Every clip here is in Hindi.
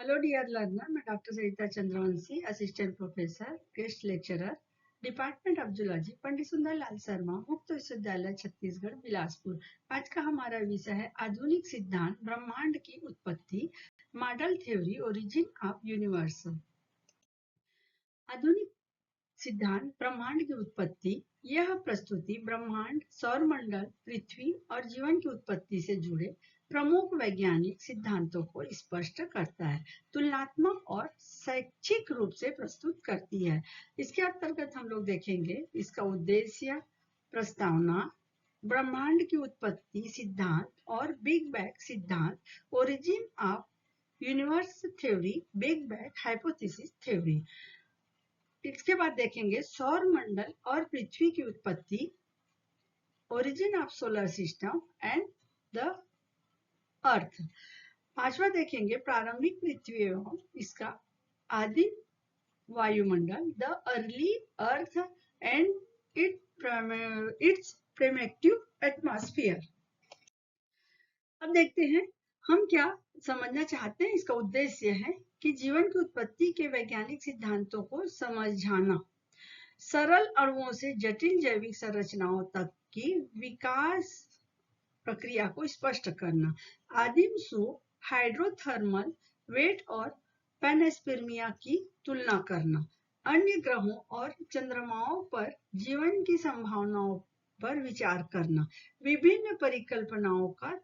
हेलो डियर लर्नर, मैं doctor Sarita Chandravanshi, assistant professor, guest lecturer, department of zoology, Pandit Sundarlal Sharma, Mukt Vishwavidyalaya Chhattisgarh Bilaspur. आज का हमारा विषय है आधुनिक सिद्धांत ब्रह्मांड की उत्पत्ति, model theory, origin of universe. आधुनिक सिद्धांत ब्रह्मांड की उत्पत्ति। यह प्रस्तुति ब्रह्मांड, सौरमंडल, पृथ्वी और जीवन की उत्पत्ति से जुड़े प्रमुख वैज्ञानिक सिद्धांतों को स्पष्ट करता है, तुलनात्मक और शैक्षिक रूप से प्रस्तुत करती है। इसके अंतर्गत हम लोग देखेंगे इसका उद्देश्य, प्रस्तावना, ब्रह्मांड की उत्पत्ति सिद्धांत और बिग बैंग सिद्धांत, origin of universe theory, big bang hypothesis theory. इसके बाद देखेंगे सौर मंडल और पृथ्वी की उत्पत्ति, origin of solar system and the earth. पांचवा देखेंगे प्रारंभिक पृथ्वी एवं इसका आदिम वायुमंडल, the early earth and it's primitive atmosphere. अब देखते हैं हम क्या समझना चाहते हैं। इसका उद्देश्य है कि जीवन की उत्पत्ति के वैज्ञानिक सिद्धांतों को समझाना, सरल अणुओं से जटिल जैविक संरचनाओं तक की विकास प्रक्रिया को स्पष्ट करना, आदिम सूप, हाइड्रोथर्मल वेट और पेनस्पर्मिया की तुलना करना, अन्य ग्रहों और चंद्रमाओं पर जीवन की संभावनाओं पर विचार करना, विभिन्न परिकल्पनाओं का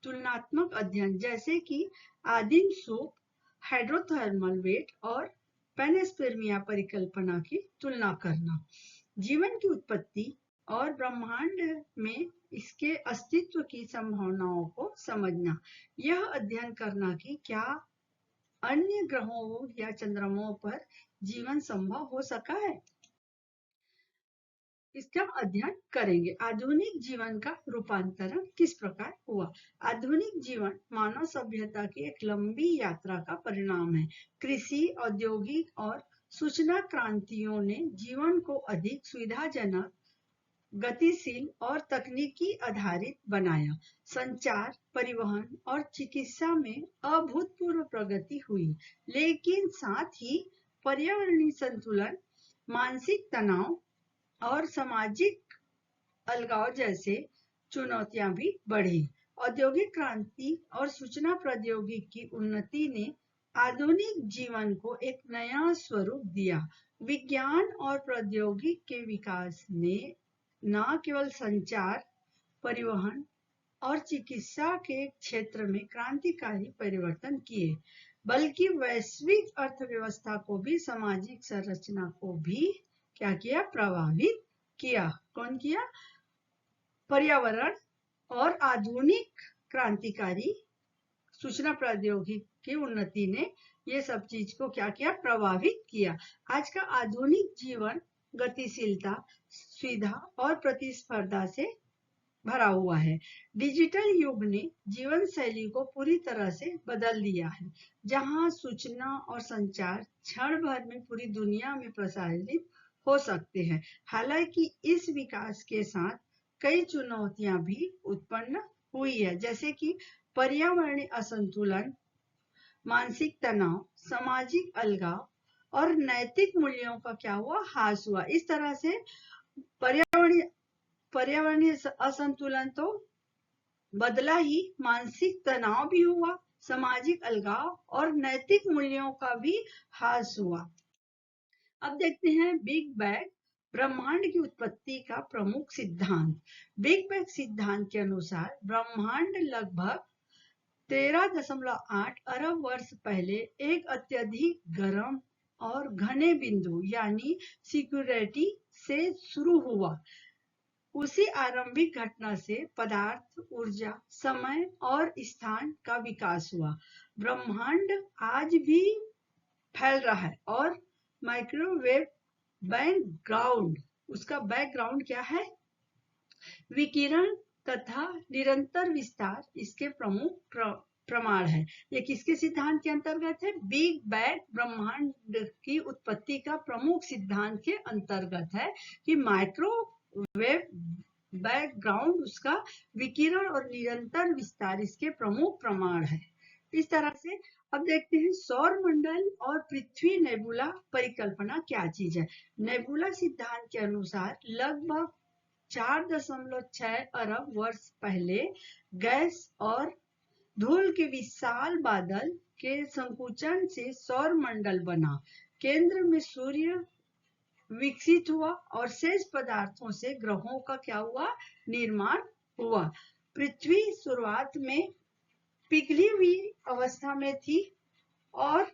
तुलनात्मक अध्ययन जैसे कि आदिम सूप, हाइड्रोथर्मल वेट और पेनस्पर्मिया परिकल्पना की तुलना करना, जीवन की उत्पत्ति और ब्रह्मांड में इसके अस्तित्व की संभावनाओं को समझना, यह अध्ययन करना कि क्या अन्य ग्रहों या चंद्रमाओं पर जीवन संभव हो सका है, इसका अध्ययन करेंगे। आधुनिक जीवन का रूपांतरण किस प्रकार हुआ। आधुनिक जीवन मानव सभ्यता की एक लंबी यात्रा का परिणाम है। कृषि, औद्योगिक और सूचना क्रांतियों ने जीवन को अधिक सुविधाजनक, गतिशील और तकनीकी आधारित बनाया। संचार, परिवहन और चिकित्सा में अभूतपूर्व प्रगति हुई, लेकिन साथ ही पर्यावरणीय संतुलन, मानसिक तनाव और सामाजिक अलगाव जैसे चुनौतियां भी बढ़ी। औद्योगिक क्रांति और सूचना प्रौद्योगिकी की उन्नति ने आधुनिक जीवन को एक नया स्वरूप दिया। विज्ञान और प्रौद्योगिकी के विकास ने न केवल संचार, परिवहन और चिकित्सा के क्षेत्र में क्रांतिकारी परिवर्तन किए, बल्कि वैश्विक अर्थव्यवस्था को भी, सामाजिक संरचना को भी क्या किया, प्रभावित किया। कौन किया? पर्यावरण और आधुनिक क्रांतिकारी सूचना प्रौद्योगिकी की उन्नति ने ये सब चीज को क्या किया, प्रभावित किया। आज का आधुनिक जीवन गतिशीलता, सुविधा और प्रतिस्पर्धा से भरा हुआ है। डिजिटल युग ने जीवन शैली को पूरी तरह से बदल दिया है, जहां सूचना और संचार क्षण भर में पूरी दुनिया में प्रसारित हो सकते हैं। हालांकि इस विकास के साथ कई चुनौतियां भी उत्पन्न हुई है, जैसे कि पर्यावरणीय असंतुलन, मानसिक तनाव, सामाजिक अलगाव और नैतिक मूल्यों का क्या हुआ, ह्रास हुआ। इस तरह से पर्यावरणीय असंतुलन तो बदला ही, मानसिक तनाव भी हुआ, सामाजिक अलगाव और नैतिक मूल्यों का भी ह्रास हुआ। अब देखते हैं बिग बैंग, ब्रह्मांड की उत्पत्ति का प्रमुख सिद्धांत। बिग बैंग सिद्धांत के अनुसार ब्रह्मांड लगभग 13.8 अरब वर्ष पहले एक अत्यधिक गर्म और घने बिंदु यानी सिंगुलैरिटी से शुरू हुआ। उसी आरंभिक घटना से पदार्थ, ऊर्जा, समय और स्थान का विकास हुआ। ब्रह्मांड आज भी फैल रहा है और माइक्रोवेव बैकग्राउंड, उसका बैकग्राउंड क्या है, विकिरण तथा निरंतर विस्तार इसके प्रमुख प्रमाण है। ये किसके सिद्धांत के अंतर्गत है? बिग बैंग ब्रह्मांड की उत्पत्ति का प्रमुख सिद्धांत के अंतर्गत है कि माइक्रोवेव बैकग्राउंड, उसका विकिरण और निरंतर विस्तार इसके प्रमुख प्रमाण है। इस तरह से अब देखते हैं सौर मंडल और पृथ्वी नेबुला परिकल्पना क्या चीज है। नेबुला सिद्धांत के अनुसार लगभग 4.6 अरब वर्ष पहले गैस और धूल के विशाल बादल के संकुचन से सौर मंडल बना। केंद्र में सूर्य विकसित हुआ और शेष पदार्थों से ग्रहों का क्या हुआ, निर्माण हुआ। पृथ्वी शुरुआत में पिघली हुई अवस्था में थी और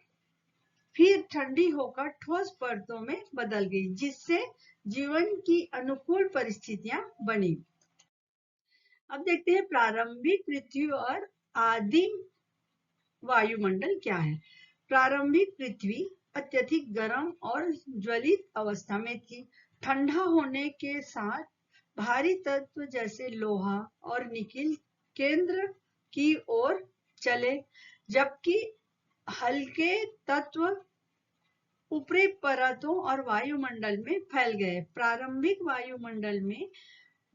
फिर ठंडी होकर ठोस परतों में बदल गई, जिससे जीवन की अनुकूल परिस्थितियां बनी। अब देखते हैं प्रारंभिक पृथ्वी और आदिम वायुमंडल क्या है। प्रारंभिक पृथ्वी अत्यधिक गर्म और ज्वलित अवस्था में थी। ठंडा होने के साथ भारी तत्व जैसे लोहा और निकिल केंद्र की ओर चले, जबकि हल्के तत्व ऊपरी परतों और वायुमंडल में फैल गए। प्रारंभिक वायुमंडल में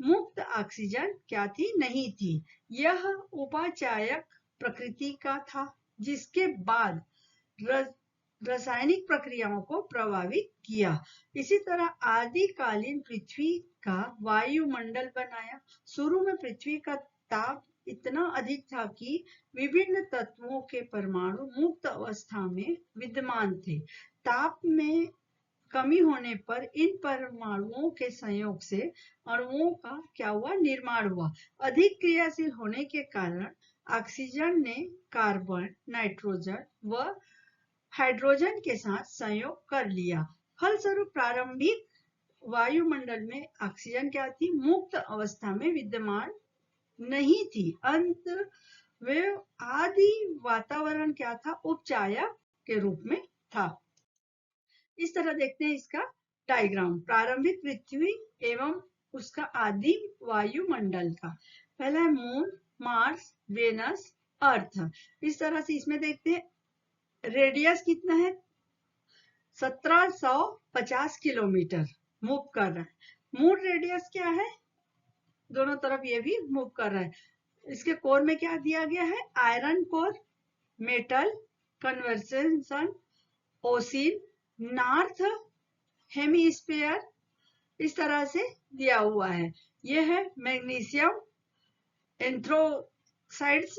मुक्त ऑक्सीजन क्या थी, नहीं थी। यह उपाचायक प्रकृति का था, जिसके बाद रासायनिक प्रक्रियाओं को प्रभावित किया। इसी तरह आदिकालीन पृथ्वी का वायुमंडल बनाया। शुरू में पृथ्वी का ताप इतना अधिक था कि विभिन्न तत्वों के परमाणु मुक्त अवस्था में विद्यमान थे। ताप में कमी होने पर इन परमाणुओं के संयोग से अणुओं का क्या हुआ, निर्माण हुआ। अधिक क्रियाशील होने के कारण ऑक्सीजन ने कार्बन, नाइट्रोजन व हाइड्रोजन के साथ संयोग कर लिया। फलस्वरूप प्रारंभिक वायुमंडल में ऑक्सीजन क्या थी, मुक्त अवस्था में विद्यमान नहीं थी। अंत वे आदि वातावरण क्या था, उपचायक के रूप में था। इस तरह देखते हैं इसका डायग्राम प्रारंभिक पृथ्वी एवं उसका आदिम वायुमंडल का। पहला है मून, मार्स, वेनस, अर्थ। इस तरह से इसमें देखते हैं रेडियस कितना है, 1750 किलोमीटर मूव कर रहा है। मून रेडियस क्या है, दोनों तरफ ये भी मूव कर रहा है। इसके कोर में क्या दिया गया है, iron core, metal conversation, ocean, north hemisphere, इस तरह से दिया हुआ है। यह है मैग्नीशियम एंथ्रोसाइड्स,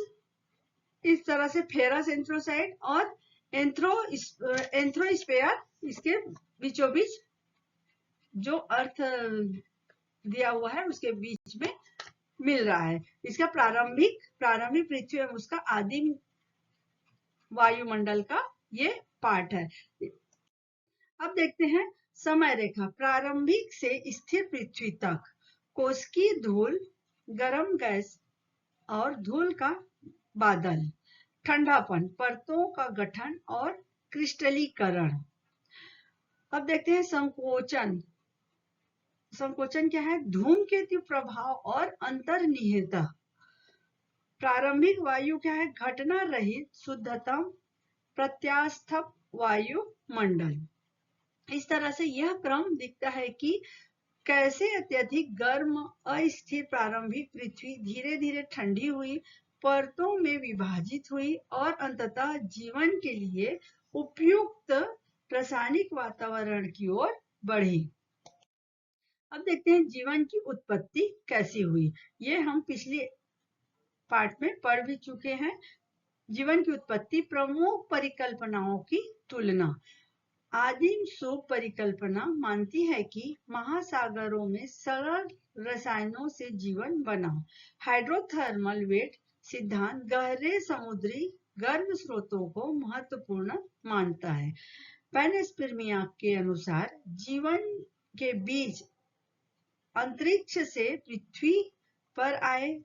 इस तरह से फेरस एंथ्रोसाइड और एंथ्रोस्फीयर, इसके बीचों बीच जो अर्थ दिया हुआ है उसके बीच में मिल रहा है। इसका प्रारंभिक पृथ्वी और उसका आदिम वायुमंडल का ये पार्ट है। अब देखते हैं समय रेखा प्रारंभिक से स्थिर पृथ्वी तक। कोष्कीय धूल, गर्म गैस और धूल का बादल, ठंडापन, परतों का गठन और क्रिस्टलीकरण। अब देखते हैं संकोचन। संकोचन क्या है, धूमकेतु प्रभाव और अंतर्निहितता। प्रारंभिक वायु क्या है, घटना रहित शुद्धतम प्रत्यास्थप वायुमंडल। इस तरह से यह क्रम दिखता है कि कैसे अत्यधिक गर्म अस्थिर प्रारंभिक पृथ्वी धीरे धीरे ठंडी हुई, परतों में विभाजित हुई और अंततः जीवन के लिए उपयुक्त रासायनिक वातावरण की ओर बढ़ी। अब देखते हैं जीवन की उत्पत्ति कैसी हुई। ये हम पिछले पार्ट में पढ़ भी चुके हैं। जीवन की उत्पत्ति प्रमुख परिकल्पनाओं की तुलना। आदिम शुभ परिकल्पना मानती है कि महासागरों में सरल रसायनों से जीवन बना। हाइड्रोथर्मल वेट सिद्धांत गहरे समुद्री गर्म स्रोतों को महत्वपूर्ण मानता है। पैनस्पर्मिया के अनुसार जीवन के बीज अंतरिक्ष से पृथ्वी पर आए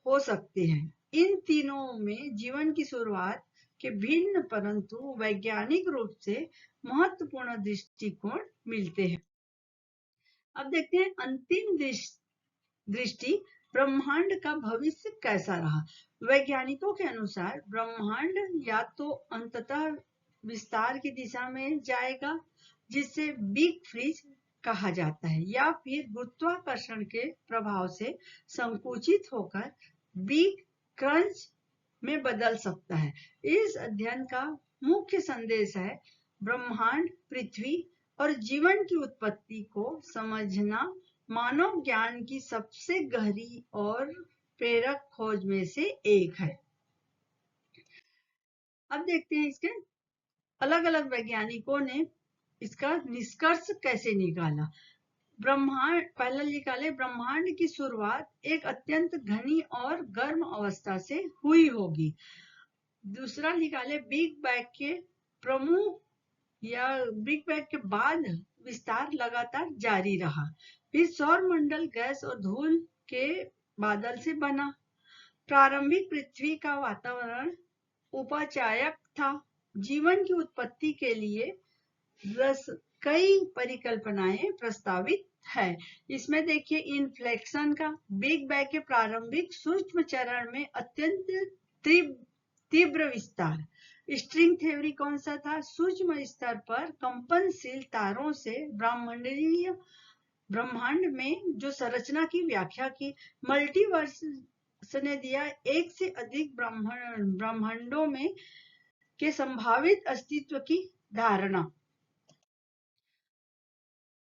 हो सकते हैं। इन तीनों में जीवन की शुरुआत के भिन्न परंतु वैज्ञानिक रूप से महत्वपूर्ण दृष्टिकोण मिलते हैं। अब देखते हैं अंतिम दृष्टि, ब्रह्मांड का भविष्य कैसा रहा। वैज्ञानिकों के अनुसार ब्रह्मांड या तो अंततः विस्तार की दिशा में जाएगा, जिसे बिग फ्रीज कहा जाता है, या फिर गुरुत्वाकर्षण के प्रभाव से संकुचित होकर बिग क्रंच में बदल सकता है। इस अध्ययन का मुख्य संदेश है ब्रह्मांड, पृथ्वी और जीवन की उत्पत्ति को समझना मानव ज्ञान की सबसे गहरी और प्रेरक खोज में से एक है। अब देखते हैं इसके अलग अलग वैज्ञानिकों ने इसका निष्कर्ष कैसे निकाला। ब्रह्मांड पहला निकाले, ब्रह्मांड की शुरुआत एक अत्यंत घनी और गर्म अवस्था से हुई होगी। दूसरा निकाले, बिग बैंग के प्रमुख या बिग बैंग के बाद विस्तार लगातार जारी रहा। फिर सौरमंडल गैस और धूल के बादल से बना। प्रारंभिक पृथ्वी का वातावरण उपचायक था। जीवन की उत्पत्ति के लिए कई परिकल्पनाएं प्रस्तावित है। इसमें देखिए इन्फ्लेक्शन का, बिग बैंग के प्रारंभिक सूक्ष्म चरण में अत्यंत तीव्र विस्तार। स्ट्रिंग थ्योरी कौन सा था? सूक्ष्म स्तर पर कंपनशील तारों से ब्रह्मांड में जो संरचना की व्याख्या की। मल्टीवर्स ने दिया एक से अधिक ब्रह्मांडों में के संभावित अस्तित्व की धारणा।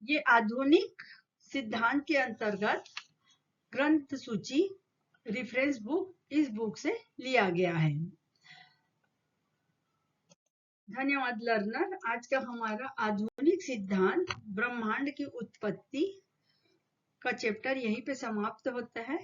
ये आधुनिक सिद्धांत के अंतर्गत ग्रंथ सूची रेफरेंस बुक इस बुक से लिया गया है। धन्यवाद लर्नर। आज का हमारा आधुनिक सिद्धांत ब्रह्मांड की उत्पत्ति का चैप्टर यहीं पे समाप्त होता है।